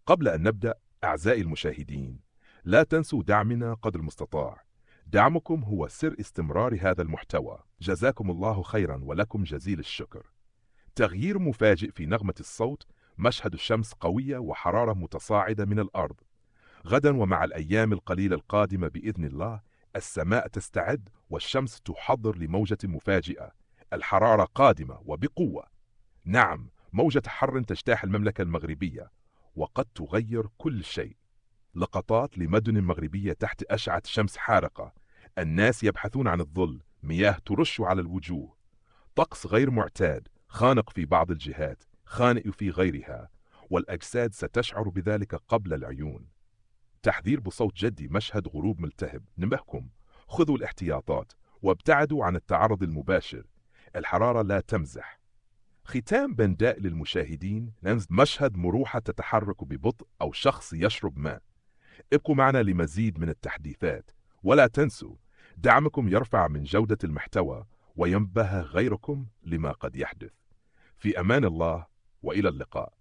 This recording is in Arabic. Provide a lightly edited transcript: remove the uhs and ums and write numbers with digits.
قبل أن نبدأ أعزائي المشاهدين، لا تنسوا دعمنا قدر المستطاع. دعمكم هو سر استمرار هذا المحتوى. جزاكم الله خيرا ولكم جزيل الشكر. تغيير مفاجئ في نغمة الصوت. مشهد الشمس قوية وحرارة متصاعدة من الأرض. غدا ومع الأيام القليلة القادمة بإذن الله السماء تستعد والشمس تحضر لموجة مفاجئة. الحرارة قادمة وبقوة. نعم، موجة حر تجتاح المملكة المغربية وقد تغير كل شيء. لقطات لمدن مغربية تحت أشعة شمس حارقة. الناس يبحثون عن الظل، مياه ترش على الوجوه. طقس غير معتاد، خانق في بعض الجهات، خانق في غيرها، والأجساد ستشعر بذلك قبل العيون. تحذير بصوت جدي، مشهد غروب ملتهب. نبهكم، خذوا الاحتياطات وابتعدوا عن التعرض المباشر. الحرارة لا تمزح. ختام بنداء للمشاهدين، مشهد مروحة تتحرك ببطء أو شخص يشرب ماء. ابقوا معنا لمزيد من التحديثات، ولا تنسوا دعمكم يرفع من جودة المحتوى وينبه غيركم لما قد يحدث. في أمان الله وإلى اللقاء.